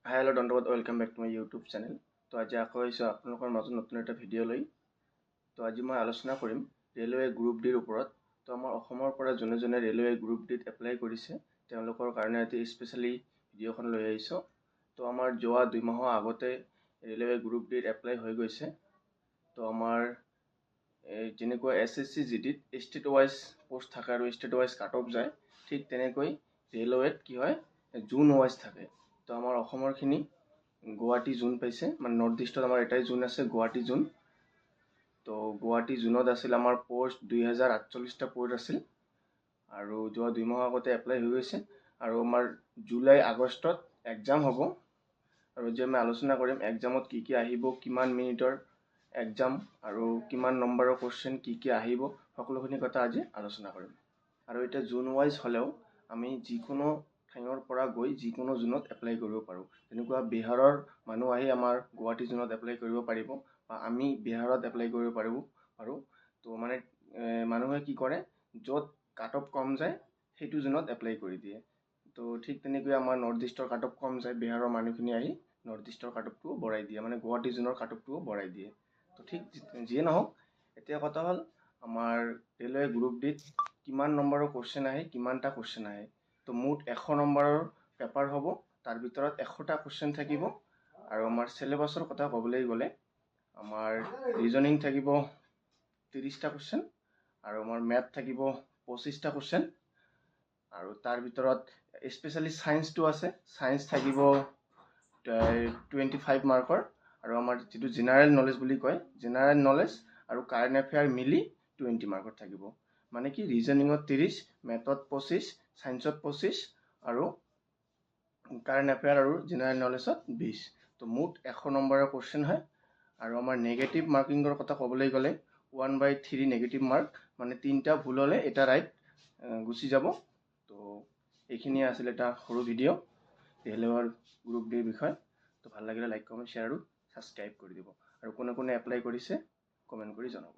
হাই hello' ধন্যবাদ, welcome back to my YouTube channel. তো আজি আকৌ আহিছোঁ আপোনালোকৰ মাজত নতুন এটা ভিডিঅ' লৈ। তো আজি মই আলোচনা কৰিম ৰেলৱে গ্ৰুপ ডিৰ ওপৰত। তো আমাৰ অসমৰ পৰা যোনে যোনে ৰেলৱে গ্ৰুপ ডিত এপ্লাই কৰিছে তেওঁলোকৰ কাৰণে এটি স্পেচিয়েলি ভিডিঅ'খন লৈ আহিছোঁ। তো আমাৰ যোৱা 2 মাহৰ আগতে ৰেলৱে গ্ৰুপ ডিত এপ্লাই হৈ গৈছে। তো আমাৰ যেনেকৈ SSC GDত ষ্টেট ৱাইজ পোষ্ট থাকে আৰু ষ্টেট ৱাইজ কাট অফ যায়, ঠিক তেনেকৈ ৰেলৱেত কি হয় জোন ৱাইজ থাকে। তো আমাৰ অসমৰখিনি গুৱাহাটী জোন পাইছে, মানে নৰ্থ ইষ্টত আমাৰ এটাই জোন আছে, গুৱাহাটী জোন। তো গুৱাহাটী জোনত আছিল আমাৰ পোষ্ট 2048টা পোষ্ট আছিল আৰু যোৱা 2 মাহ আগতে এপ্লাই হৈ গৈছে আৰু আমাৰ জুলাই আগষ্টত এক্সাম হ'ব। আৰু যে আমি আলোচনা কৰিম এক্সামত কি কি আহিব, কিমান মিনিটৰ এক্সাম আৰু কিমান নম্বৰৰ কুৱেশ্যন কি আহিব, সকলোখিনি কথা আজি আলোচনা কৰিম। আৰু এতিয়া জোন ৱাইজ হ'লেও আমি যিকোনো ঠাইৰ পৰা গৈ যিকোনো জোনত এপ্লাই কৰিব পাৰোঁ। যেনেকুৱা বিহাৰৰ মানুহ আহি আমাৰ গুৱাহাটী জোনত এপ্লাই কৰিব পাৰিব বা আমি বিহাৰত এপ্লাই কৰিব পাৰোঁ। তো মানে মানুহে কি কৰে, য'ত কাট অফ কম যায় সেইটো জোনত এপ্লাই কৰি দিয়ে। তো ঠিক তেনেকৈ আমাৰ নৰ্থ ইষ্টৰ কাট অফ কম যায়, বিহাৰৰ মানুহখিনি আহি নৰ্থ ইষ্টৰ কাট অফটোও বঢ়াই দিয়ে, মানে গুৱাহাটী জোনৰ কাট অফটোও বঢ়াই দিয়ে। তো ঠিক যিয়ে নহওক, এতিয়া কথা হ'ল আমাৰ ৰেলৱে গ্ৰুপ ডিত কিমান নম্বৰৰ কুৱেশ্যন আহে, কিমানটা কুৱেশ্যন আহে। তো মুঠ 100 নম্বৰৰ পেপাৰ হ'ব, তাৰ ভিতৰত 100টা কুৱেশ্যন থাকিব। আৰু আমাৰ চিলেবাছৰ কথা ক'বলৈ গ'লে আমাৰ ৰিজনিং থাকিব 30টা কুৱেশ্যন আৰু আমাৰ মেথ থাকিব 25টা কুৱেশ্যন। আৰু তাৰ ভিতৰত স্পেচিয়েলি ছায়েন্সটো আছে, ছায়েন্স থাকিব 25 মাৰ্কৰ। আৰু আমাৰ যিটো জেনেৰেল নলেজ বুলি কয়, জেনেৰেল নলেজ আৰু কাৰেণ্ট এফেয়াৰ মিলি 20 মাৰ্কত থাকিব। মানে কি ৰিজনিঙত 30, মেথত 25, ছায়েন্সত 25 আৰু কাৰেণ্ট এফেয়াৰ আৰু জেনেৰেল নলেজত 20। তো মুঠ 100 নম্বৰৰ কুৱেশ্যন হয়। আৰু আমাৰ নেগেটিভ মাৰ্কিঙৰ কথা ক'বলৈ গ'লে 1/3 নেগেটিভ মাৰ্ক, মানে 3টা ভুল হ'লে এটা ৰাইট গুচি যাব। তো এইখিনিয়ে আছিল এটা সৰু ভিডিঅ' ৰেলৱেৰ গ্ৰুপ ডিৰ বিষয়ে। তো ভাল লাগিলে লাইক, কমেণ্ট, শ্বেয়াৰ আৰু ছাবস্ক্ৰাইব কৰি দিব। আৰু কোনে কোনে এপ্লাই কৰিছে কমেণ্ট কৰি জনাব।